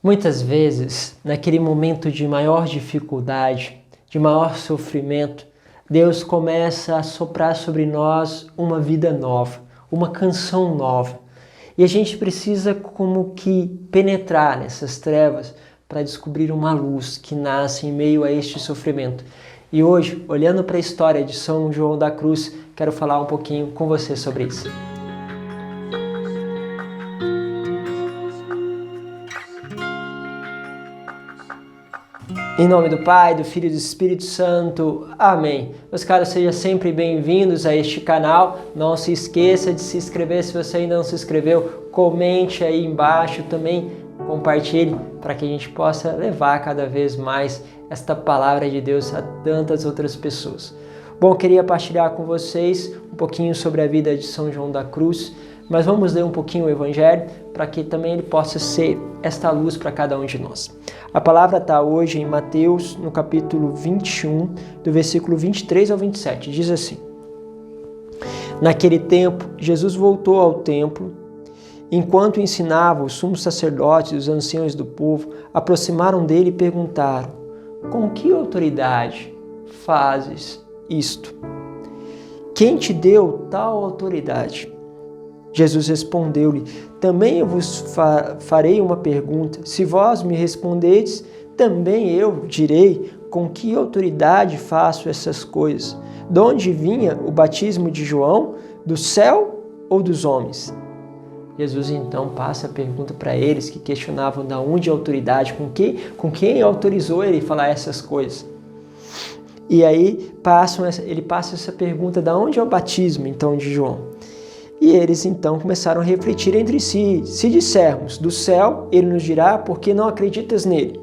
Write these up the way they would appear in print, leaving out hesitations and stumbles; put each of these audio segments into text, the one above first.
Muitas vezes, naquele momento de maior dificuldade, de maior sofrimento, Deus começa a soprar sobre nós uma vida nova, uma canção nova. E a gente precisa como que penetrar nessas trevas para descobrir uma luz que nasce em meio a este sofrimento. E hoje, olhando para a história de São João da Cruz, quero falar um pouquinho com você sobre isso. Em nome do Pai, do Filho e do Espírito Santo. Amém. Meus caros, sejam sempre bem-vindos a este canal. Não se esqueça de se inscrever se você ainda não se inscreveu. Comente aí embaixo também, compartilhe para que a gente possa levar cada vez mais esta palavra de Deus a tantas outras pessoas. Bom, queria partilhar com vocês um pouquinho sobre a vida de São João da Cruz, mas vamos ler um pouquinho o Evangelho para que também ele possa ser esta luz para cada um de nós. A palavra está hoje em Mateus, no capítulo 21, do versículo 23 ao 27. Diz assim: Naquele tempo, Jesus voltou ao templo. Enquanto ensinava, os sumos sacerdotes e os anciãos do povo aproximaram dele e perguntaram: Com que autoridade fazes isto? Quem te deu tal autoridade? Jesus respondeu-lhe: Também eu vos farei uma pergunta. Se vós me respondedes, também eu direi com que autoridade faço essas coisas. De onde vinha o batismo de João? Do céu ou dos homens? Jesus então passa a pergunta para eles que questionavam de onde a autoridade, com quem autorizou ele falar essas coisas. E aí ele passa essa pergunta: de onde é o batismo então de João? E eles então começaram a refletir entre si. Se dissermos do céu, ele nos dirá: por que não acreditas nele?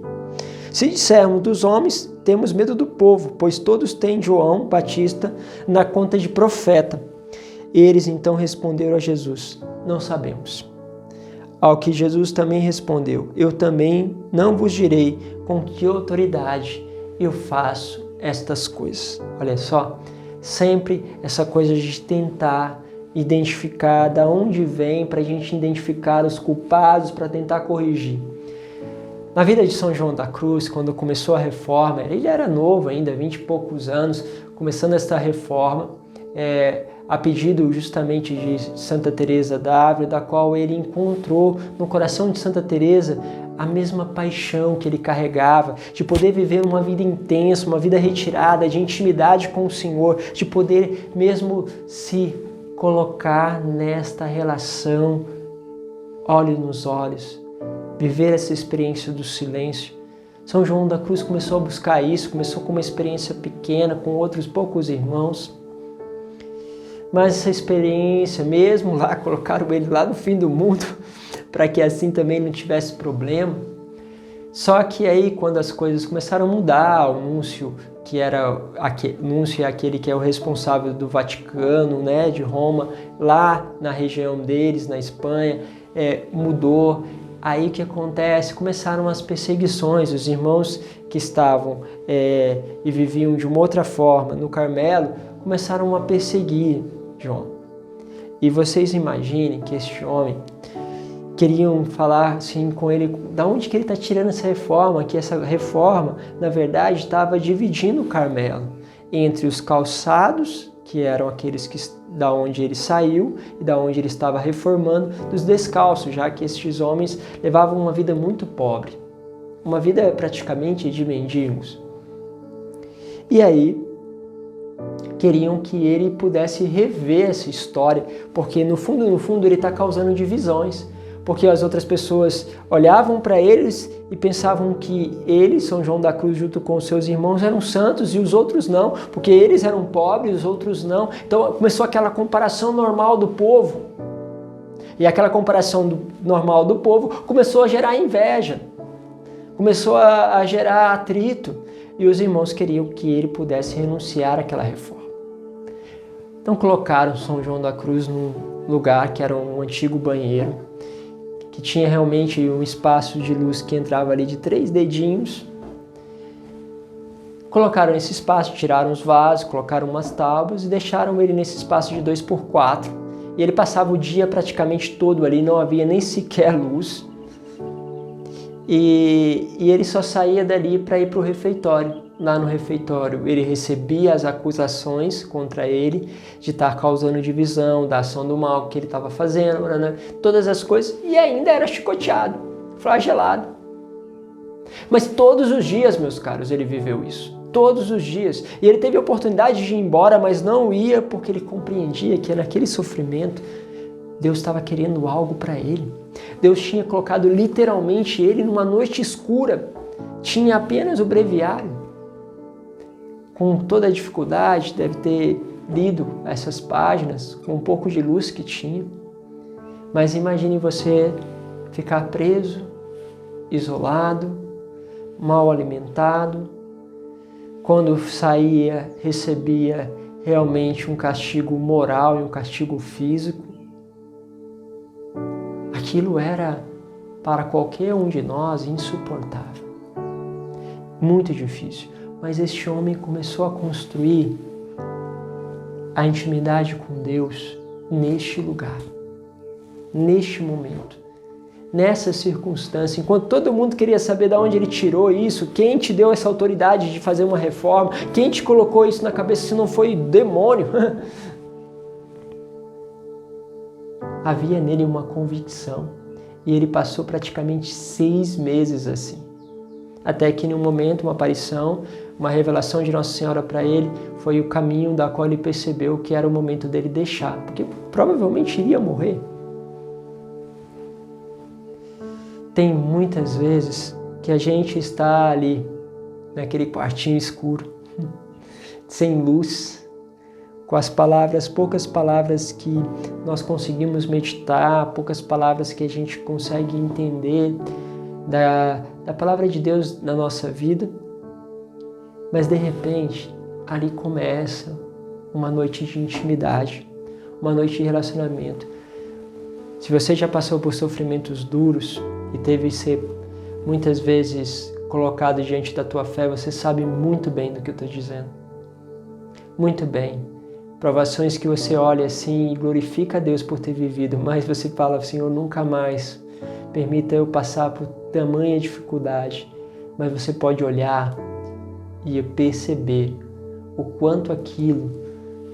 Se dissermos dos homens, temos medo do povo, pois todos têm João Batista na conta de profeta. Eles então responderam a Jesus: não sabemos. Ao que Jesus também respondeu: eu também não vos direi com que autoridade eu faço estas coisas. Olha só, sempre essa coisa de tentar identificar de onde vem, para a gente identificar os culpados, para tentar corrigir. Na vida de São João da Cruz, quando começou a reforma, ele era novo ainda, 20 e poucos anos, começando esta reforma, a pedido justamente de Santa Teresa d'Ávila, da qual ele encontrou no coração de Santa Teresa a mesma paixão que ele carregava, de poder viver uma vida intensa, uma vida retirada, de intimidade com o Senhor, de poder mesmo se colocar nesta relação, olhos nos olhos, viver essa experiência do silêncio. São João da Cruz começou a buscar isso, começou com uma experiência pequena, com outros poucos irmãos. Mas essa experiência, mesmo lá, colocaram ele lá no fim do mundo, para que assim também não tivesse problema. Só que aí, quando as coisas começaram a mudar, o núncio, núncio é aquele que é o responsável do Vaticano, né, de Roma, lá na região deles, na Espanha, mudou. Aí o que acontece? Começaram as perseguições. Os irmãos que estavam e viviam de uma outra forma no Carmelo começaram a perseguir João. E vocês imaginem que este homem queriam falar assim com ele, da onde que ele está tirando essa reforma, que essa reforma, na verdade, estava dividindo o Carmelo entre os calçados, que eram aqueles da onde ele saiu e da onde ele estava reformando, dos descalços, já que estes homens levavam uma vida muito pobre, uma vida praticamente de mendigos. E aí queriam que ele pudesse rever essa história, porque no fundo ele está causando divisões. Porque as outras pessoas olhavam para eles e pensavam que ele, São João da Cruz, junto com os seus irmãos, eram santos e os outros não, porque eles eram pobres e os outros não. Então começou aquela comparação normal do povo. E aquela comparação normal do povo começou a gerar inveja, começou a gerar atrito. E os irmãos queriam que ele pudesse renunciar àquela reforma. Então colocaram São João da Cruz num lugar que era um antigo banheiro, que tinha realmente um espaço de luz que entrava ali de 3 dedinhos. Colocaram esse espaço, tiraram os vasos, colocaram umas tábuas e deixaram ele nesse espaço de 2x4. E ele passava o dia praticamente todo ali, não havia nem sequer luz. E ele só saía dali para ir para o refeitório. Lá no refeitório ele recebia as acusações contra ele de estar causando divisão, da ação do mal que ele estava fazendo, né? Todas as coisas, e ainda era chicoteado, flagelado. Mas todos os dias, meus caros, ele viveu isso. Todos os dias. E ele teve a oportunidade de ir embora, mas não ia porque ele compreendia que naquele sofrimento Deus estava querendo algo para ele. Deus tinha colocado literalmente ele numa noite escura. Tinha apenas o breviário. Com toda a dificuldade, deve ter lido essas páginas, com um pouco de luz que tinha. Mas imagine você ficar preso, isolado, mal alimentado. Quando saía, recebia realmente um castigo moral e um castigo físico. Aquilo era, para qualquer um de nós, insuportável. Muito difícil. Mas este homem começou a construir a intimidade com Deus neste lugar, neste momento, nessa circunstância. Enquanto todo mundo queria saber de onde ele tirou isso, quem te deu essa autoridade de fazer uma reforma, quem te colocou isso na cabeça se não foi demônio? Havia nele uma convicção e ele passou praticamente 6 meses assim. Até que, num momento, uma aparição, uma revelação de Nossa Senhora para ele, foi o caminho da qual ele percebeu que era o momento dele deixar, porque provavelmente iria morrer. Tem muitas vezes que a gente está ali, naquele quartinho escuro, sem luz, com as palavras, poucas palavras que nós conseguimos meditar, poucas palavras que a gente consegue entender da palavra de Deus na nossa vida, mas de repente ali começa uma noite de intimidade, uma noite de relacionamento. Se você já passou por sofrimentos duros e teve que ser muitas vezes colocado diante da tua fé, você sabe muito bem do que eu estou dizendo. Muito bem. Provações que você olha assim e glorifica a Deus por ter vivido, mas você fala, Senhor, nunca mais permita eu passar por tamanha dificuldade. Mas você pode olhar e perceber o quanto aquilo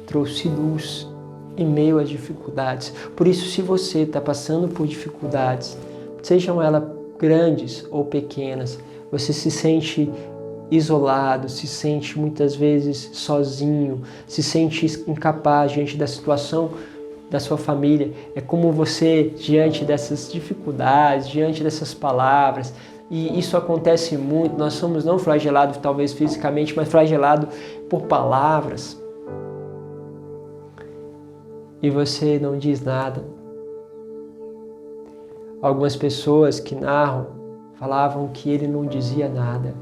trouxe luz em meio às dificuldades. Por isso, se você está passando por dificuldades, sejam elas grandes ou pequenas, você se sente isolado, se sente muitas vezes sozinho, se sente incapaz diante da situação da sua família, é como você, diante dessas dificuldades, diante dessas palavras, e isso acontece muito, nós somos não flagelados talvez fisicamente, mas flagelados por palavras, e você não diz nada. Algumas pessoas que narram falavam que ele não dizia nada.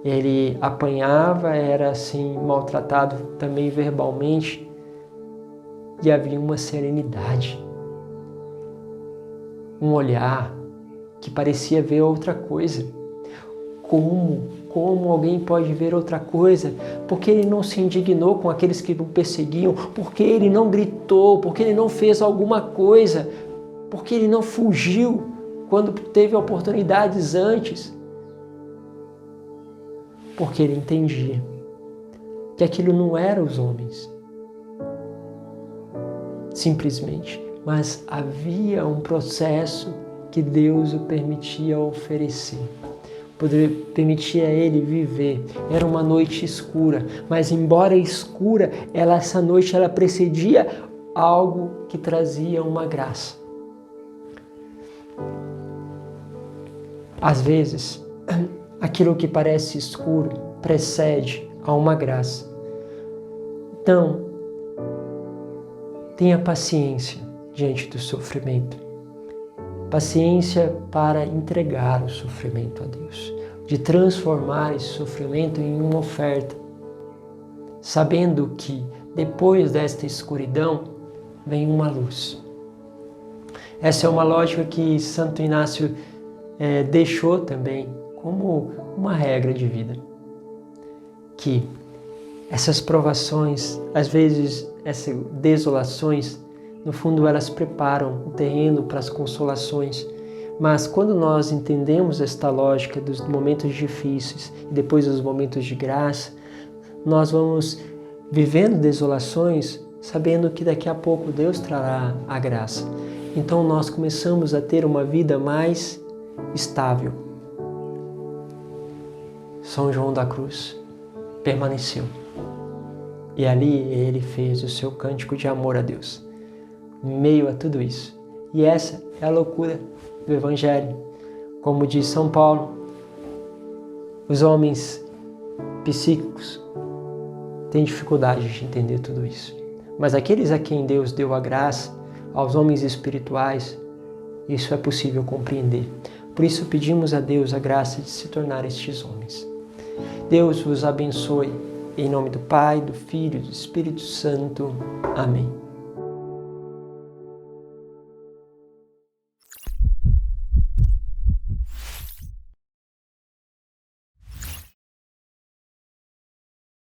Ele apanhava, era assim maltratado também verbalmente, e havia uma serenidade, um olhar que parecia ver outra coisa. Como alguém pode ver outra coisa? Porque ele não se indignou com aqueles que o perseguiam, porque ele não gritou, porque ele não fez alguma coisa, porque ele não fugiu quando teve oportunidades antes. Porque ele entendia que aquilo não eram os homens, simplesmente, mas havia um processo que Deus o permitia oferecer, permitia a ele viver. Era uma noite escura, mas embora escura, essa noite ela precedia algo que trazia uma graça. Às vezes, aquilo que parece escuro precede a uma graça. Então, tenha paciência diante do sofrimento. Paciência para entregar o sofrimento a Deus, de transformar esse sofrimento em uma oferta, sabendo que depois desta escuridão vem uma luz. Essa é uma lógica que Santo Inácio deixou também como uma regra de vida, que essas provações, às vezes essas desolações, no fundo elas preparam o terreno para as consolações, Mas quando nós entendemos esta lógica dos momentos difíceis e depois dos momentos de graça, nós vamos vivendo desolações, sabendo que daqui a pouco Deus trará a graça. Então nós começamos a ter uma vida mais estável. São João da Cruz permaneceu. E ali ele fez o seu cântico de amor a Deus, em meio a tudo isso. E essa é a loucura do Evangelho. Como diz São Paulo, os homens psíquicos têm dificuldade de entender tudo isso. Mas aqueles a quem Deus deu a graça, aos homens espirituais, isso é possível compreender. Por isso pedimos a Deus a graça de se tornar estes homens. Deus vos abençoe. Em nome do Pai, do Filho e do Espírito Santo. Amém.